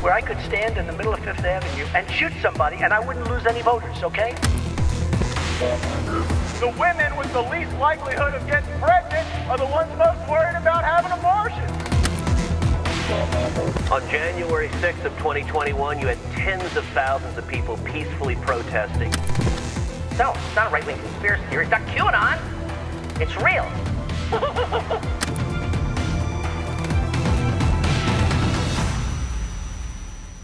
where I could stand in the middle of Fifth Avenue and shoot somebody and I wouldn't lose any voters, okay? The women with the least likelihood of getting pregnant are the ones most worried about having abortions. On January 6th of 2021, you had tens of thousands of people peacefully protesting. So, it's not a right-wing conspiracy theory. It's not QAnon. It's real.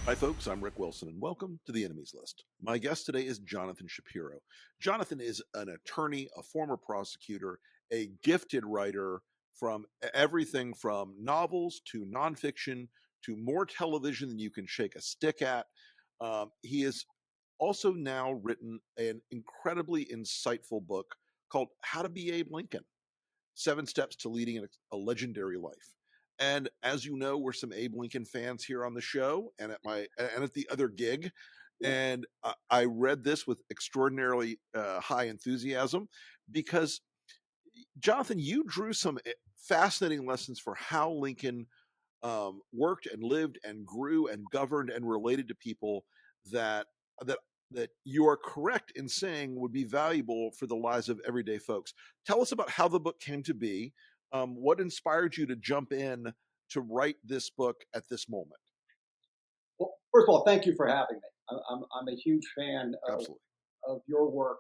Hi folks, I'm Rick Wilson and welcome to The Enemies List. My guest today is Jonathan Shapiro. Jonathan is an attorney, a former prosecutor, a gifted writer from everything from novels to nonfiction to more television than you can shake a stick at. He has also now written an incredibly insightful book called How to Be Abe Lincoln, 7 Steps to Leading a Legendary Life. And as you know, we're some Abe Lincoln fans here on the show and at the other gig. And I read this with extraordinarily high enthusiasm because, Jonathan, you drew some fascinating lessons for how Lincoln worked and lived and grew and governed and related to people that you are correct in saying would be valuable for the lives of everyday folks. Tell us about how the book came to be. What inspired you to jump in to write this book at this moment? Well, first of all, thank you for having me. I'm a huge fan of your work.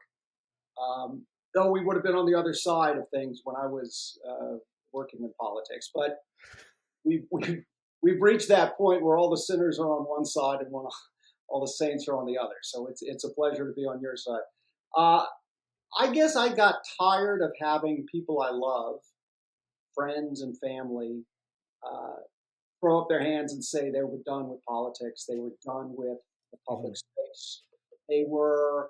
Though we would have been on the other side of things when I was working in politics, but we've reached that point where all the sinners are on one side and all the saints are on the other. So it's a pleasure to be on your side. I guess I got tired of having people I love, friends and family, throw up their hands and say they were done with politics. They were done with the public space. They were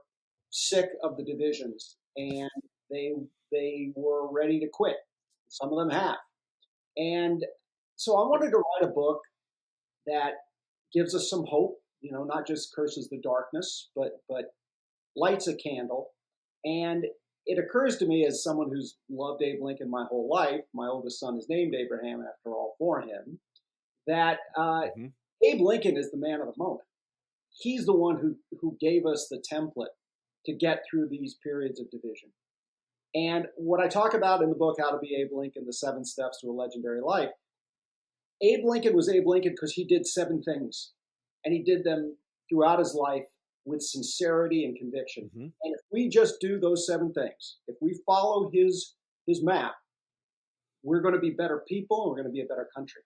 sick of the divisions and they were ready to quit. Some of them have. And so I wanted to write a book that gives us some hope, not just curses the darkness, but lights a candle. And it occurs to me, as someone who's loved Abe Lincoln my whole life, my oldest son is named Abraham after all for him, that Abe Lincoln is the man of the moment. He's the one who gave us the template to get through these periods of division. And what I talk about in the book, How to Be Abe Lincoln, the 7 Steps to a Legendary Life, Abe Lincoln was Abe Lincoln because he did 7 things, and he did them throughout his life with sincerity and conviction. And if we just do those 7 things, if we follow his map, we're going to be better people and we're going to be a better country.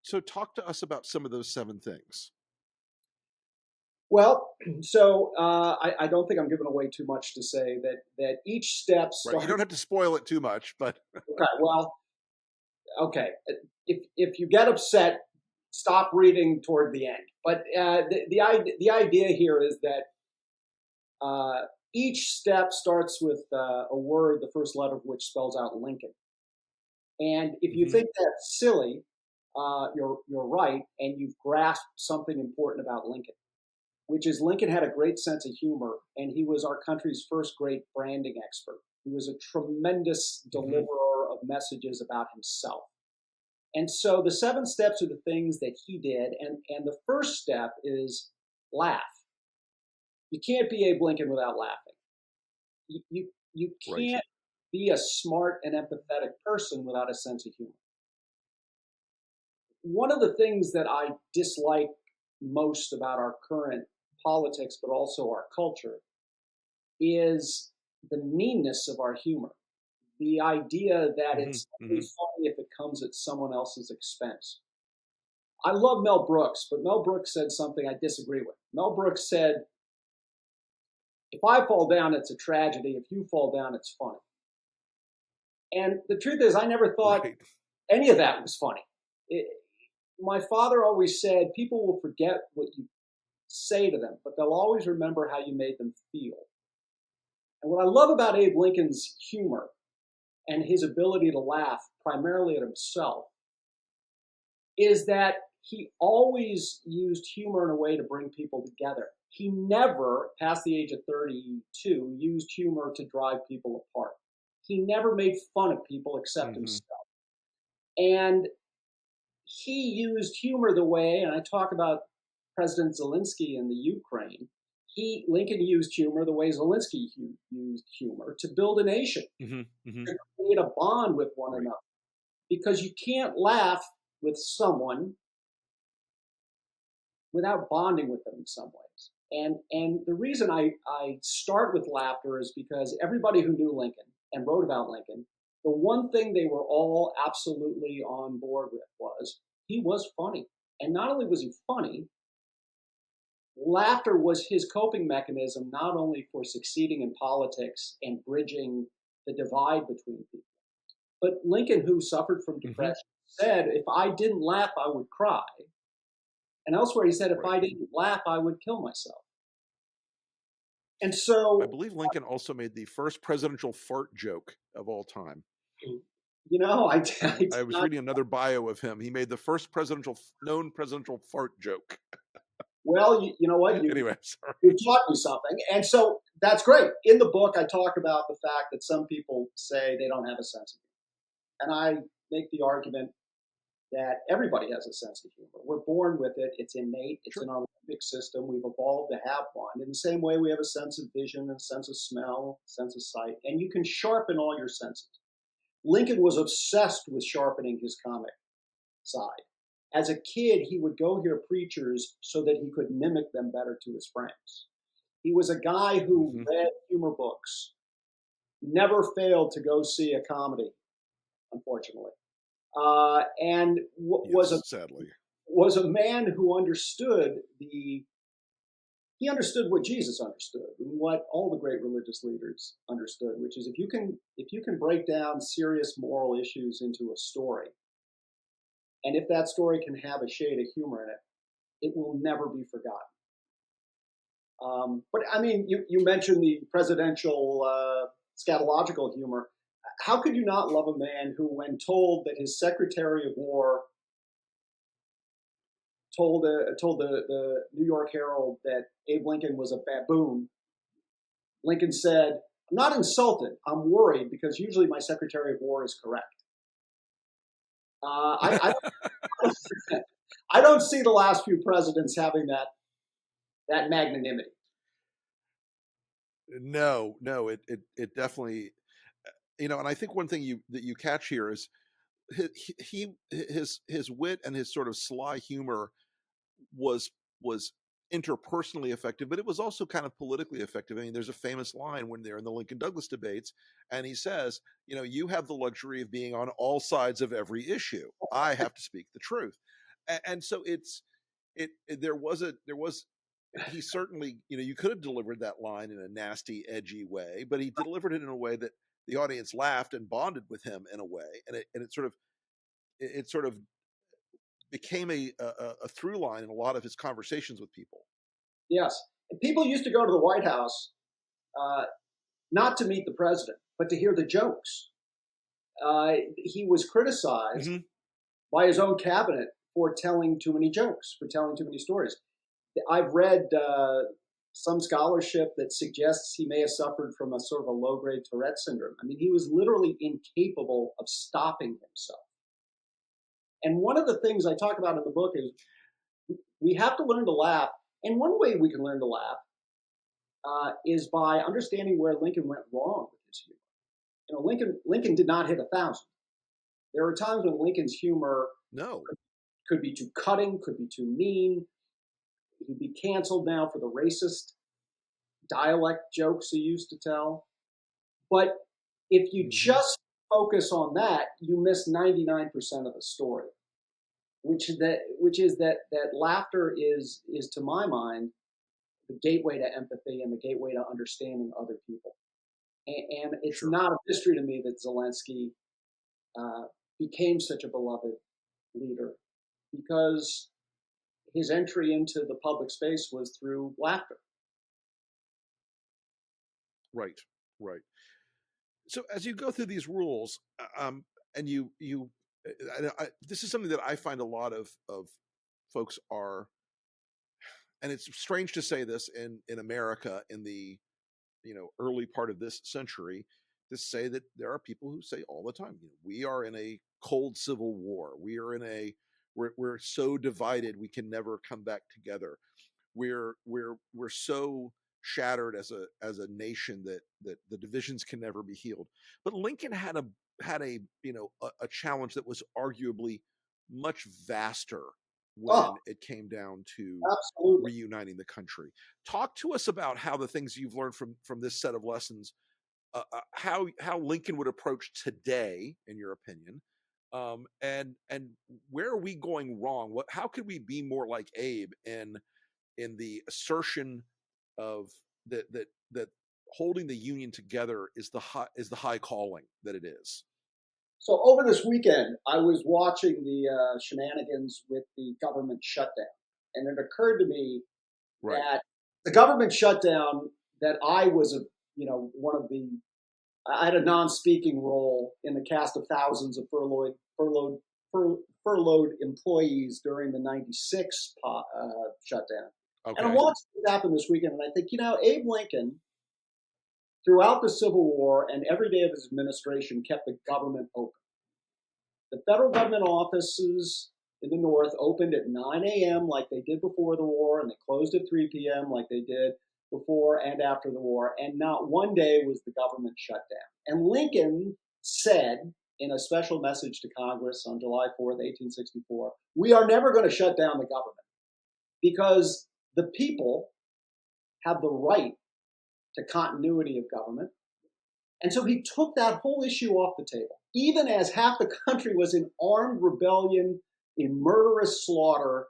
So talk to us about some of those 7 things. Well, so I don't think I'm giving away too much to say that each step starts... Right, you don't have to spoil it too much, but... Okay. If you get upset, stop reading toward the end. But the idea here is that each step starts with a word, the first letter of which spells out Lincoln. And if you think that's silly, you're right, and you've grasped something important about Lincoln, which is Lincoln had a great sense of humor, and he was our country's first great branding expert. He was a tremendous deliverer of messages about himself. And so the 7 steps are the things that he did. And the first step is laugh. You can't be Abe Lincoln without laughing. You can't be a smart and empathetic person without a sense of humor. One of the things that I dislike most about our current politics, but also our culture, is the meanness of our humor. The idea that it's only funny if it comes at someone else's expense. I love Mel Brooks, but Mel Brooks said something I disagree with. Mel Brooks said, if I fall down, it's a tragedy. If you fall down, it's funny. And the truth is, I never thought any of that was funny. My father always said, people will forget what you say to them, but they'll always remember how you made them feel. And what I love about Abe Lincoln's humor and his ability to laugh primarily at himself is that he always used humor in a way to bring people together. He never, past the age of 32, used humor to drive people apart. He never made fun of people except himself. And he used humor the way, and I talk about President Zelensky in the Ukraine. Lincoln used humor the way Zelensky used humor to build a nation, to create a bond with one Right. another. Because you can't laugh with someone without bonding with them in some ways. And the reason I start with laughter is because everybody who knew Lincoln and wrote about Lincoln, the one thing they were all absolutely on board with was he was funny. And not only was he funny, laughter was his coping mechanism, not only for succeeding in politics and bridging the divide between people, but Lincoln, who suffered from depression, said, if I didn't laugh, I would cry. And elsewhere, he said, if I didn't laugh, I would kill myself. And so, I believe Lincoln also made the first presidential fart joke of all time. you know, I was reading another bio of him. He made the first known presidential fart joke. Well, you know what? Anyway, sorry. You taught me something. And so that's great. In the book, I talk about the fact that some people say they don't have a sense of humor. And I make the argument that everybody has a sense of humor. We're born with it. It's innate. It's in our limbic system. We've evolved to have one. In the same way, we have a sense of vision, a sense of smell, a sense of sight, and you can sharpen all your senses. Lincoln was obsessed with sharpening his comic side. As a kid, he would go hear preachers so that he could mimic them better to his friends. He was a guy who read humor books, never failed to go see a comedy, unfortunately. And was a man who understood he understood what Jesus understood and what all the great religious leaders understood, which is if you can break down serious moral issues into a story, and if that story can have a shade of humor in it, it will never be forgotten. But I mean, you mentioned the presidential scatological humor. How could you not love a man who, when told that his Secretary of War told the New York Herald that Abe Lincoln was a baboon, Lincoln said, "I'm not insulted. I'm worried because usually my Secretary of War is correct." I don't see the last few presidents having that magnanimity. No, it definitely, and I think one thing that you catch here is his wit and his sort of sly humor was interpersonally effective, but it was also kind of politically effective. I mean, there's a famous line when they're in the Lincoln Douglas debates, and he says, you have the luxury of being on all sides of every issue. I have to speak the truth. And so there was he certainly, you could have delivered that line in a nasty, edgy way, but he delivered it in a way that the audience laughed and bonded with him in a way. And it sort of became a through line in a lot of his conversations with people. Yes. And people used to go to the White House not to meet the president, but to hear the jokes. He was criticized by his own cabinet for telling too many jokes, for telling too many stories. I've read some scholarship that suggests he may have suffered from a sort of a low-grade Tourette syndrome. I mean, he was literally incapable of stopping himself. And one of the things I talk about in the book is we have to learn to laugh. And one way we can learn to laugh is by understanding where Lincoln went wrong with his humor. Lincoln did not hit 1,000. There are times when Lincoln's humor could be too cutting, could be too mean. He'd be canceled now for the racist dialect jokes he used to tell. But if you just focus on that, you miss 99% of the story, which is that laughter is to my mind the gateway to empathy and the gateway to understanding other people. And it's not a mystery to me that Zelensky became such a beloved leader because his entry into the public space was through laughter. Right. So as you go through these rules, and this is something that I find a lot of folks are, and it's strange to say this in America in the early part of this century, to say that there are people who say all the time, we are in a cold civil war, we are in a we're so divided we can never come back together. We're so shattered as a nation that the divisions can never be healed. But Lincoln had a a challenge that was arguably much vaster when it came down to Absolutely. reuniting the country. Talk to us about how the things you've learned from this set of lessons, how Lincoln would approach today, in your opinion, and where are we going wrong? How could we be more like Abe in the assertion of that holding the Union together is the high calling that it is? So over this weekend, I was watching the shenanigans with the government shutdown, and it occurred to me that the government shutdown, that I was I had a non-speaking role in the cast of thousands of furloughed employees during the '96 shutdown. Okay. And I'm watching this happen this weekend, and I think, Abe Lincoln, throughout the Civil War and every day of his administration, kept the government open. The federal government offices in the North opened at 9 a.m. like they did before the war, and they closed at 3 p.m. like they did before and after the war, and not one day was the government shut down. And Lincoln said in a special message to Congress on July 4th, 1864, "We are never going to shut down the government because the people have the right to continuity of government." And so he took that whole issue off the table, even as half the country was in armed rebellion, in murderous slaughter,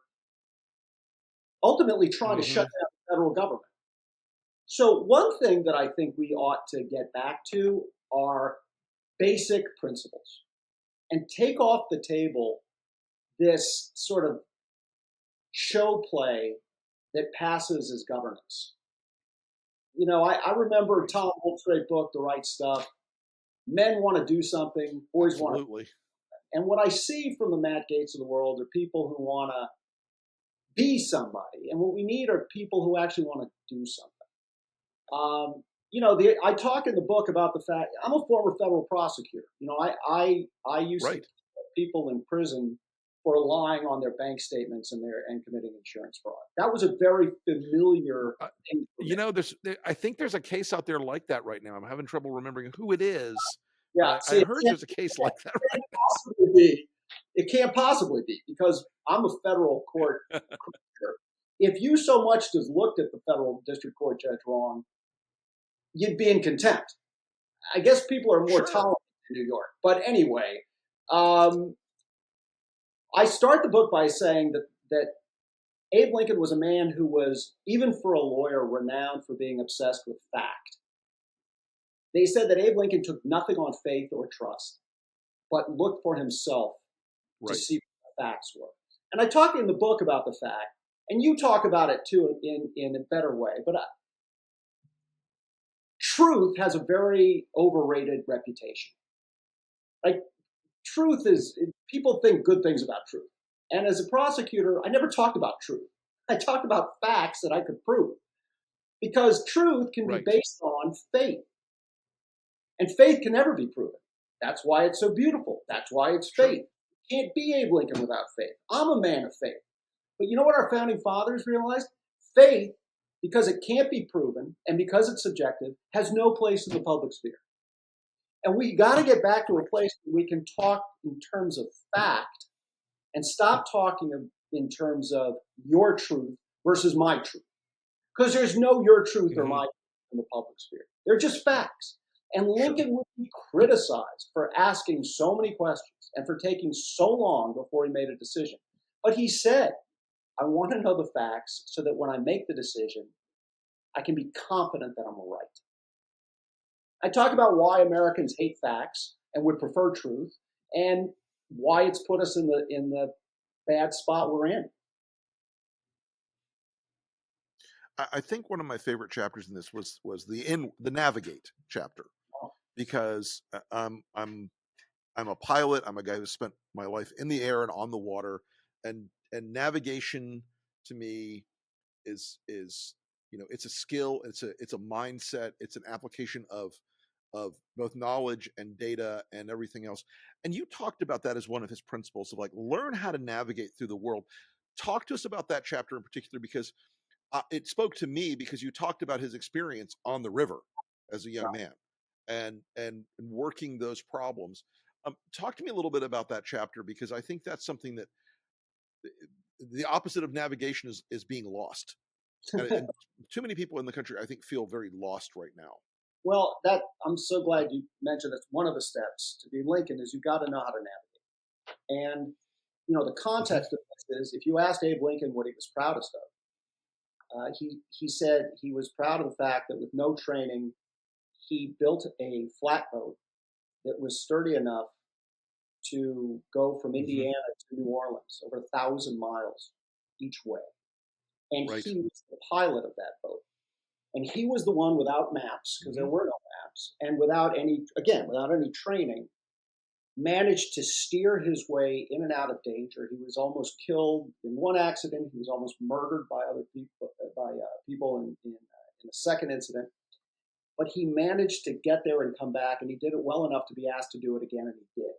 ultimately trying to shut down the federal government. So one thing that I think we ought to get back to are basic principles and take off the table this sort of show play that passes as governance. I remember Tom Holt's great book, The Right Stuff. Men want to do something, boys want to. Absolutely. And what I see from the Matt Gaetz of the world are people who want to be somebody. And what we need are people who actually want to do something. I talk in the book about the fact I'm a former federal prosecutor. I used to put people in prison for lying on their bank statements and committing insurance fraud. That was a very familiar thing for me. I think there's a case out there like that right now. I'm having trouble remembering who it is. Yeah, I heard there's a case like that right now. It can't possibly be because I'm a federal court career. If you so much as looked at the federal district court judge wrong, you'd be in contempt. I guess people are more tolerant in New York. But anyway, I start the book by saying that Abe Lincoln was a man who was, even for a lawyer, renowned for being obsessed with fact. They said that Abe Lincoln took nothing on faith or trust, but looked for himself to see what the facts were. And I talk in the book about the fact, and you talk about it too in a better way, but truth has a very overrated reputation. Like, truth is, people think good things about truth. And as a prosecutor, I never talked about truth. I talked about facts that I could prove. Because truth can be based on faith. And faith can never be proven. That's why it's so beautiful. That's why it's faith. You can't be Abe Lincoln without faith. I'm a man of faith. But you know what our founding fathers realized? Faith, because it can't be proven and because it's subjective, has no place in the public sphere. And we got to get back to a place where we can talk in terms of fact and stop talking in terms of your truth versus my truth. Because there's no your truth or my truth in the public sphere. They're just facts. And Lincoln would be criticized for asking so many questions and for taking so long before he made a decision. But he said, I want to know the facts so that when I make the decision, I can be confident that I'm right. I talk about why Americans hate facts and would prefer truth, and why it's put us in the bad spot we're in. I think one of my favorite chapters in this was the navigate chapter, because I'm a pilot. I'm a guy who spent my life in the air and on the water, and navigation to me is it's a skill, it's a mindset, it's an application of of both knowledge and data and everything else. And you talked about that as one of his principles of like learn how to navigate through the world. Talk to us about that chapter in particular, because it spoke to me because you talked about his experience on the river as a young man and working those problems. Talk to me a little bit about that chapter, because I think that's something that the opposite of navigation is being lost. And too many people in the country, I think, feel very lost right now. Well, I'm so glad you mentioned that's one of the steps to be Lincoln is you've got to know how to navigate. And, the context of this is if you asked Abe Lincoln what he was proudest of, he said he was proud of the fact that with no training, he built a flatboat that was sturdy enough to go from Indiana to New Orleans over 1,000 miles each way. And he was the pilot of that boat. And he was the one without maps, because there were no maps, and without any training, managed to steer his way in and out of danger. He was almost killed in one accident. He was almost murdered by other people, in a second incident. But he managed to get there and come back, and he did it well enough to be asked to do it again, and he did.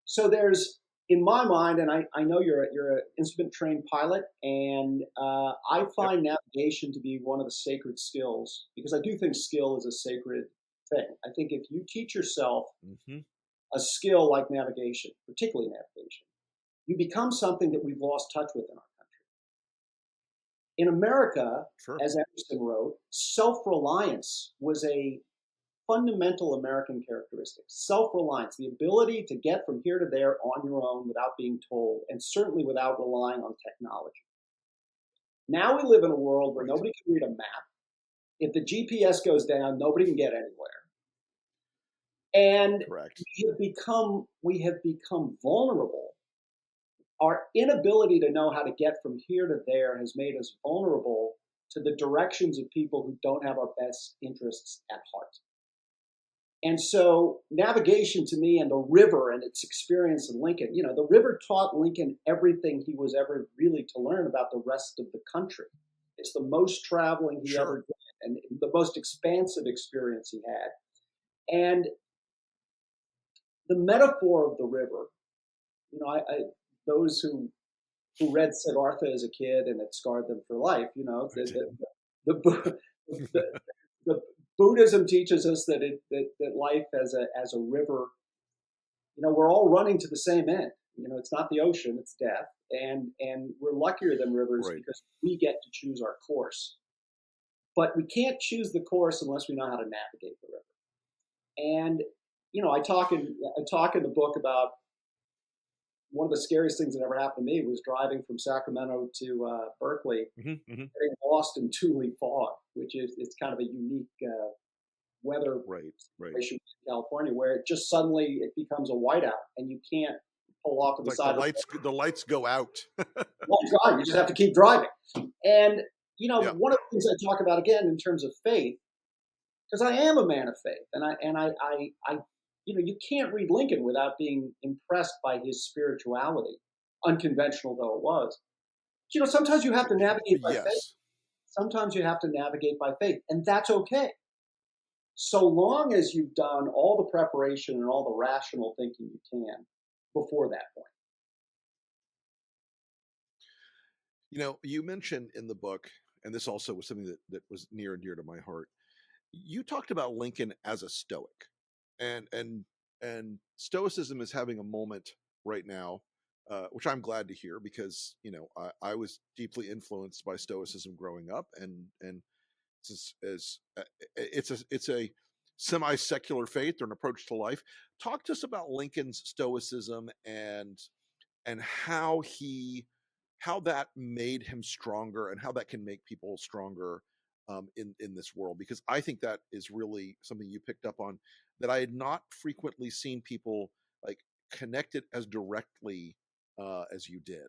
So there's, in my mind, and I know you're an instrument trained pilot, and I find navigation to be one of the sacred skills, because I do think skill is a sacred thing. I think if you teach yourself a skill like navigation, particularly navigation, you become something that we've lost touch with in our country. In America, as Emerson wrote, self-reliance was a fundamental American characteristic. Self-reliance, the ability to get from here to there on your own without being told, and certainly without relying on technology. Now we live in a world where nobody can read a map. If the GPS goes down, nobody can get anywhere. And we have become vulnerable. Our inability to know how to get from here to there has made us vulnerable to the directions of people who don't have our best interests at heart. And so navigation to me, and the river and its experience in Lincoln, the river taught Lincoln everything he was ever really to learn about the rest of the country. It's the most traveling he ever did, and the most expansive experience he had. And the metaphor of the river, those who read Siddhartha as a kid and it scarred them for life, the Buddhism teaches us that life as a river, we're all running to the same end. It's not the ocean, it's death. And we're luckier than rivers because we get to choose our course. But we can't choose the course unless we know how to navigate the river. And, I talk in the book about one of the scariest things that ever happened to me was driving from Sacramento to Berkeley, getting lost in two-leaf fog, which is kind of a unique weather situation in California, where it just suddenly it becomes a whiteout and you can't pull off to the side. The lights go out. You just have to keep driving. And one of the things I talk about again in terms of faith, because I am a man of faith, and I you can't read Lincoln without being impressed by his spirituality, unconventional though it was. Sometimes you have to navigate by faith. Sometimes you have to navigate by faith, and that's okay. So long as you've done all the preparation and all the rational thinking you can before that point. You mentioned in the book, and this also was something that was near and dear to my heart, you talked about Lincoln as a Stoic. And Stoicism is having a moment right now, which I'm glad to hear, because I was deeply influenced by Stoicism growing up, and it's a semi-secular faith or an approach to life. Talk to us about Lincoln's Stoicism and how that made him stronger, and how that can make people stronger in this world, because I think that is really something you picked up on that I had not frequently seen people like connect it as directly as you did.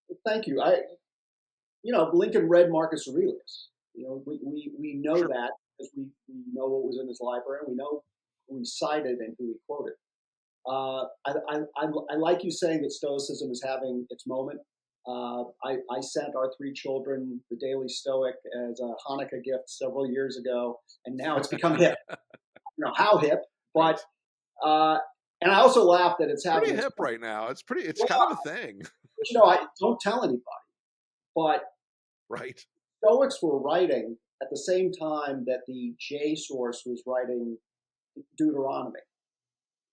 Well, thank you. Lincoln read Marcus Aurelius. We know that because we know what was in his library, and we know who he cited and who he quoted. I like you saying that Stoicism is having its moment. I sent our 3 children the Daily Stoic as a Hanukkah gift several years ago, and now it's become hip. how hip, but and I also laugh that it's pretty hip right now. It's kind of a thing. But, I don't tell anybody. But right, Stoics were writing at the same time that the J source was writing Deuteronomy.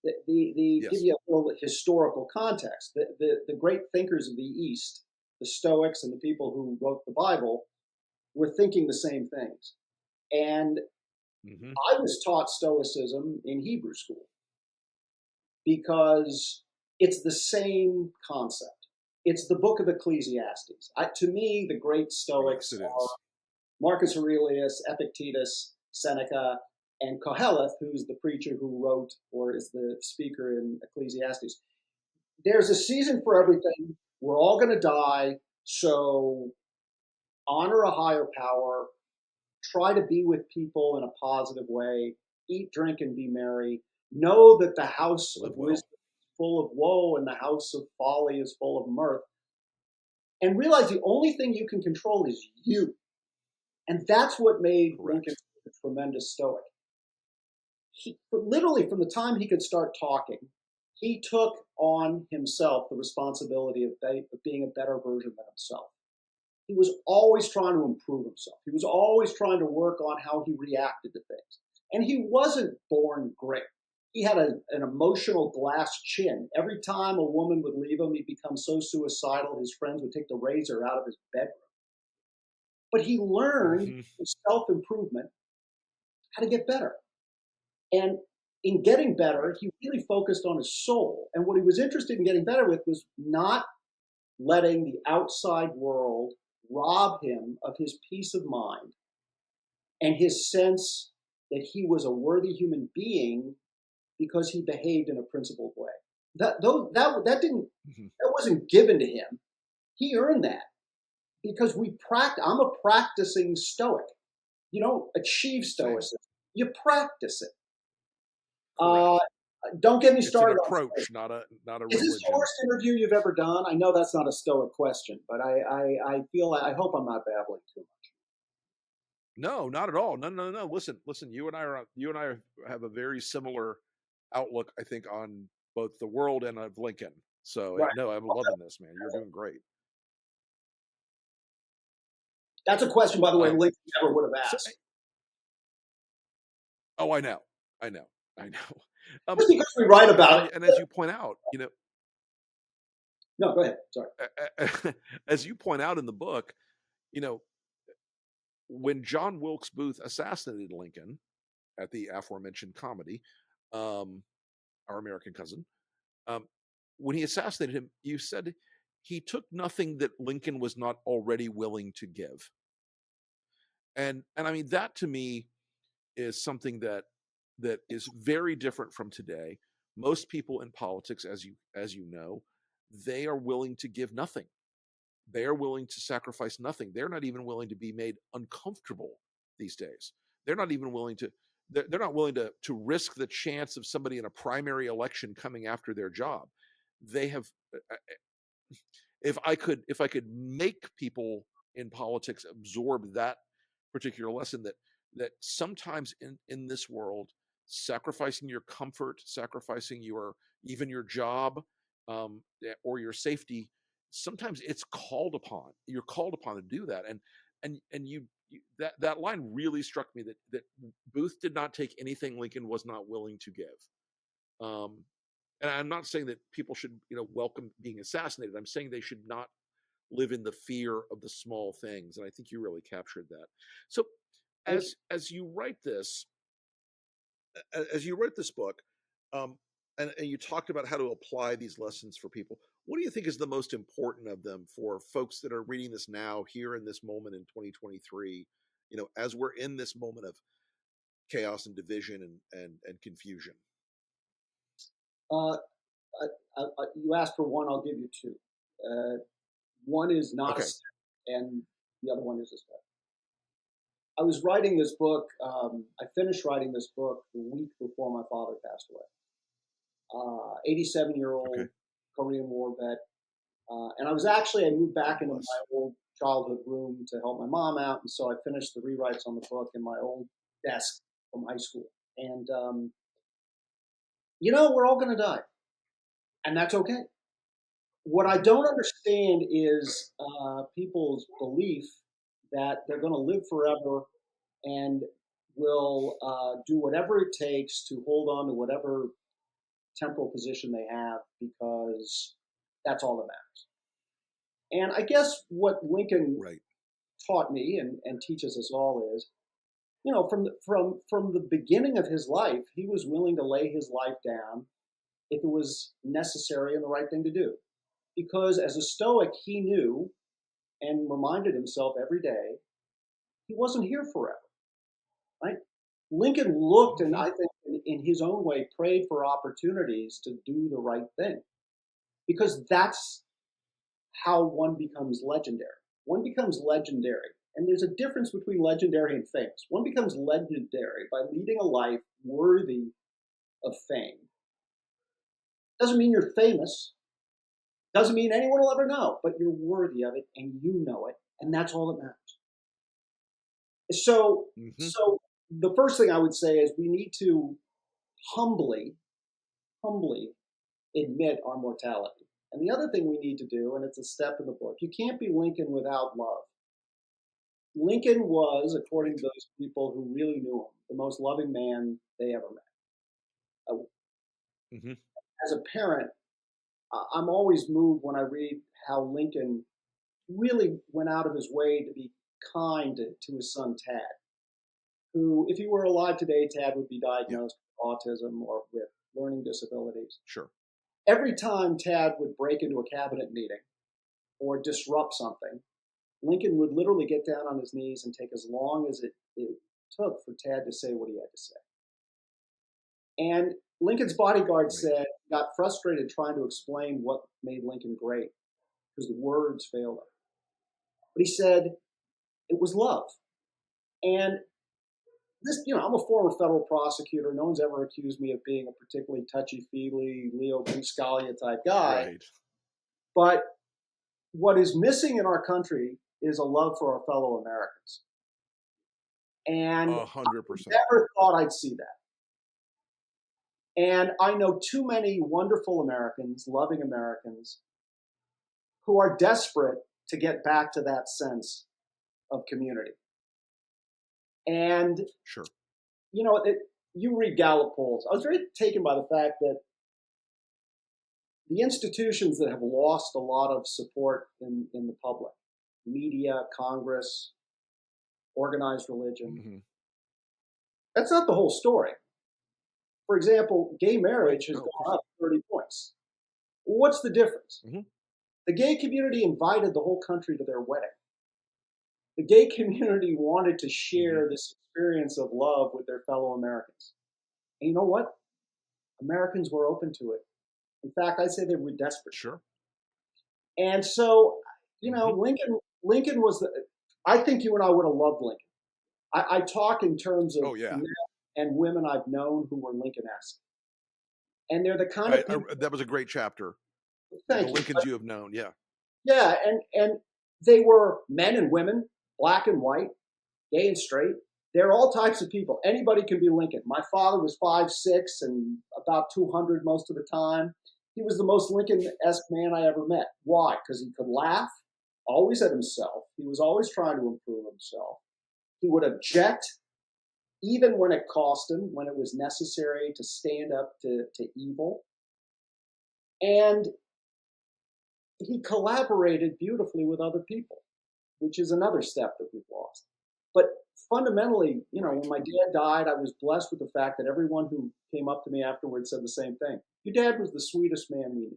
Yes. Give you a little historical context. The great thinkers of the East, the Stoics and the people who wrote the Bible, were thinking the same things. And I was taught Stoicism in Hebrew school because it's the same concept. It's the book of Ecclesiastes. To me, the great Stoics are Marcus Aurelius, Epictetus, Seneca, and Koheleth, who's the preacher who wrote or is the speaker in Ecclesiastes. There's a season for everything. We're all going to die, so honor a higher power. Try to be with people in a positive way. Eat, drink, and be merry. Know that the house of wisdom is full of woe and the house of folly is full of mirth. And realize the only thing you can control is you. And that's what made Lincoln a tremendous Stoic. Literally, from the time he could start talking, he took on himself the responsibility of being a better version of himself. He was always trying to improve himself. He was always trying to work on how he reacted to things. And he wasn't born great. He had an emotional glass chin. Every time a woman would leave him, he'd become so suicidal, his friends would take the razor out of his bedroom. But he learned self-improvement, how to get better. And in getting better, he really focused on his soul. And what he was interested in getting better with was not letting the outside world rob him of his peace of mind and his sense that he was a worthy human being because he behaved in a principled way. That wasn't given to him. He earned that because I'm a practicing Stoic. You don't achieve Stoicism; you practice it. Don't get me started. It's an approach, not a religion. Is this the worst interview you've ever done? I know that's not a Stoic question, but I hope I'm not babbling too much. No, not at all. No. Listen. You and I have a very similar outlook, I think, on both the world and of Lincoln. So no, I'm loving this, man. You're doing great. That's a question, by the way, Lincoln never would have asked. Oh, I know. Just because we write about it, and as you point out, No, go ahead. Sorry. As you point out in the book, when John Wilkes Booth assassinated Lincoln at the aforementioned comedy, Our American Cousin, when he assassinated him, you said he took nothing that Lincoln was not already willing to give. And I mean, that to me is something that is very different from today. Most people in politics, as you know, they are willing to give nothing. They are willing to sacrifice nothing. They're not even willing to be made uncomfortable these days. They're not even willing to. They're not willing to risk the chance of somebody in a primary election coming after their job. They have. If I could make people in politics absorb that particular lesson, that sometimes in this world, sacrificing your comfort, sacrificing even your job, or your safety, sometimes it's called upon. You're called upon to do that, and you that line really struck me, that Booth did not take anything Lincoln was not willing to give. And I'm not saying that people should welcome being assassinated. I'm saying they should not live in the fear of the small things, and I think you really captured that. So as you write this book, and you talked about how to apply these lessons for people, what do you think is the most important of them for folks that are reading this now, here in this moment in 2023, as we're in this moment of chaos and division and confusion? You asked for one, I'll give you two. One is not a step, and the other one is a step. I was writing this book. I finished writing this book the week before my father passed away. 87-year-old Korean War vet. And I moved back into my old childhood room to help my mom out. And so I finished the rewrites on the book in my old desk from high school. And, we're all going to die, and that's okay. What I don't understand is people's belief that they're going to live forever and will do whatever it takes to hold on to whatever temporal position they have because that's all that matters. And I guess what Lincoln taught me and teaches us all is, from the beginning of his life, he was willing to lay his life down if it was necessary and the right thing to do. Because as a Stoic, he knew and reminded himself every day he wasn't here forever, right? Lincoln looked and I think in his own way prayed for opportunities to do the right thing, because that's how one becomes legendary. One becomes legendary, and there's a difference between legendary and famous. One becomes legendary by leading a life worthy of fame. Doesn't mean you're famous. Doesn't mean anyone will ever know, but you're worthy of it and you know it, and that's all that matters. So the first thing I would say is we need to humbly admit our mortality. And the other thing we need to do, and it's a step in the book, you can't be Lincoln without love. Lincoln was, according to those people who really knew him, the most loving man they ever met. As a parent, I'm always moved when I read how Lincoln really went out of his way to be kind to his son Tad, who, if he were alive today, Tad would be diagnosed with autism or with learning disabilities. Sure. Every time Tad would break into a cabinet meeting or disrupt something, Lincoln would literally get down on his knees and take as long as it took for Tad to say what he had to say. And Lincoln's bodyguard said he got frustrated trying to explain what made Lincoln great because the words failed him. But he said it was love. And this, I'm a former federal prosecutor. No one's ever accused me of being a particularly touchy-feely Leo Buscaglia type guy. Right. But what is missing in our country is a love for our fellow Americans. And 100%. I never thought I'd see that. And I know too many wonderful Americans, loving Americans, who are desperate to get back to that sense of community. And, sure, you read Gallup polls. I was very taken by the fact that the institutions that have lost a lot of support in the public, media, Congress, organized religion, that's not the whole story. For example, gay marriage has gone up 30 points. What's the difference? The gay community invited the whole country to their wedding. The gay community wanted to share this experience of love with their fellow Americans. And you know what? Americans were open to it. In fact, I'd say they were desperate. Sure. And so, Lincoln was I think you and I would have loved Lincoln. I talk in terms of men and women I've known who were Lincoln-esque. And they're the kind of people, that was a great chapter. Thank the you. Lincolns you have known, Yeah, and they were men and women, black and white, gay and straight. They're all types of people. Anybody can be Lincoln. My father was 5'6" and about 200 most of the time. He was the most Lincoln-esque man I ever met. Why? Because he could laugh, always at himself. He was always trying to improve himself. He would object, even when it cost him, when it was necessary to stand up to evil. And he collaborated beautifully with other people, which is another step that we've lost. But fundamentally, when my dad died, I was blessed with the fact that everyone who came up to me afterwards said the same thing. Your dad was the sweetest man we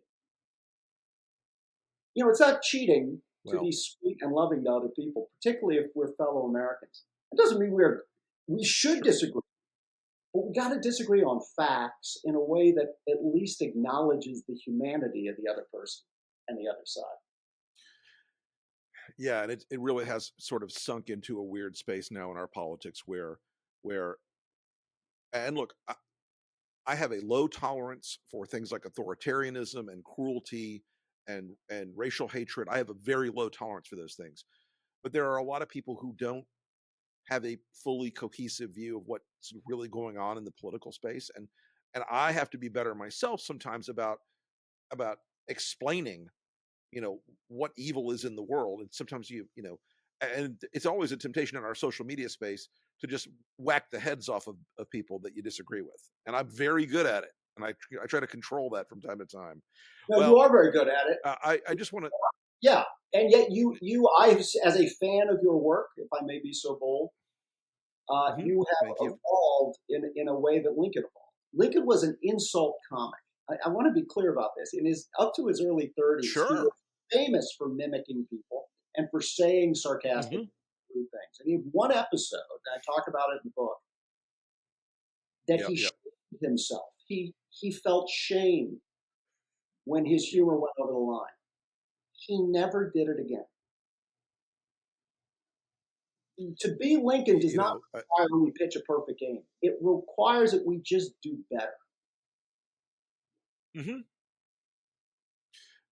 knew. It's not cheating to be sweet and loving to other people, particularly if we're fellow Americans. It doesn't mean we should disagree, but we got to disagree on facts in a way that at least acknowledges the humanity of the other person and the other side. Yeah, and it really has sort of sunk into a weird space now in our politics where and look, I have a low tolerance for things like authoritarianism and cruelty and racial hatred. I have a very low tolerance for those things. But there are a lot of people who don't have a fully cohesive view of what's really going on in the political space. And I have to be better myself sometimes about explaining, what evil is in the world. And sometimes and it's always a temptation in our social media space to just whack the heads off of people that you disagree with. And I'm very good at it. And I try to control that from time to time. No, you are very good at it. I just want to. Yeah. And yet as a fan of your work, if I may be so bold, you have evolved in a way that Lincoln evolved. Lincoln was an insult comic. I want to be clear about this. Up to his early 30s, Sure. He was famous for mimicking people and for saying sarcastic things. And he had one episode, and I talk about it in the book, that he shamed himself. He felt shame when his humor went over the line. He never did it again. To be Lincoln does not require we pitch a perfect game. It requires that we just do better. Mm-hmm.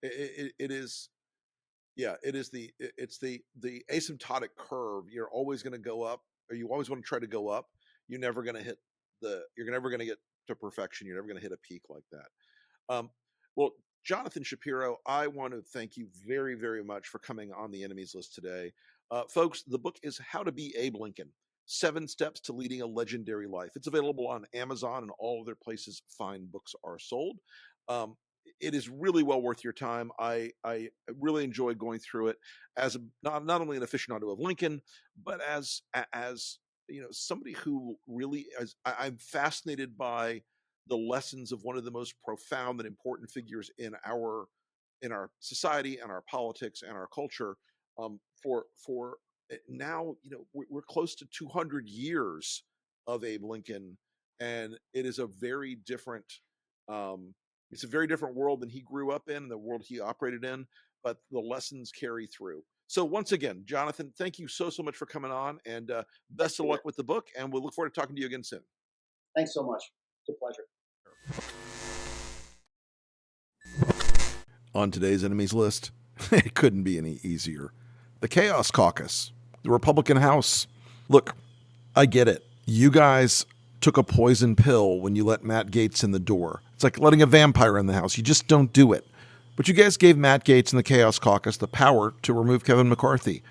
It is. Yeah, it's the asymptotic curve. You're always going to go up, or you always want to try to go up. You're never going to you're never going to get to perfection. You're never going to hit a peak like that. Well, Jonathan Shapiro, I want to thank you very, very much for coming on the Enemies List today. Folks, the book is How to Be Abe Lincoln, 7 Steps to Leading a Legendary Life. It's available on Amazon and all other places fine books are sold. It is really well worth your time. I really enjoy going through it as not only an aficionado of Lincoln, but as somebody who really I'm fascinated by the lessons of one of the most profound and important figures in our society and our politics and our culture. For now, we're close to 200 years of Abe Lincoln, and it is a very different. It's a very different world than he grew up in, the world he operated in, but the lessons carry through. So once again, Jonathan, thank you so much for coming on, and best of luck with the book, and we'll look forward to talking to you again soon. Thanks so much. It's a pleasure. On today's Enemies List, it couldn't be any easier. The Chaos Caucus, the Republican House. Look, I get it. You guys took a poison pill when you let Matt Gaetz in the door. It's like letting a vampire in the house. You just don't do it. But you guys gave Matt Gaetz and the Chaos Caucus the power to remove Kevin McCarthy.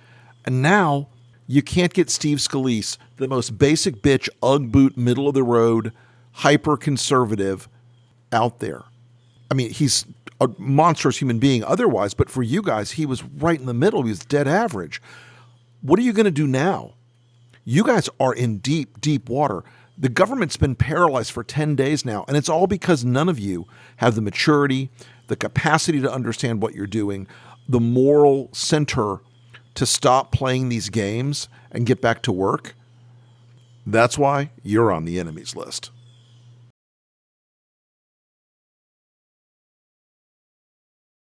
And now you can't get Steve Scalise, the most basic bitch, Ugg boot, middle of the road, hyper-conservative, out there. I mean, he's a monstrous human being otherwise, but for you guys, he was right in the middle. He was dead average. What are you going to do now? You guys are in deep, deep water. The government's been paralyzed for 10 days now, and it's all because none of you have the maturity, the capacity to understand what you're doing, the moral center to stop playing these games and get back to work. That's why you're on the Enemies List.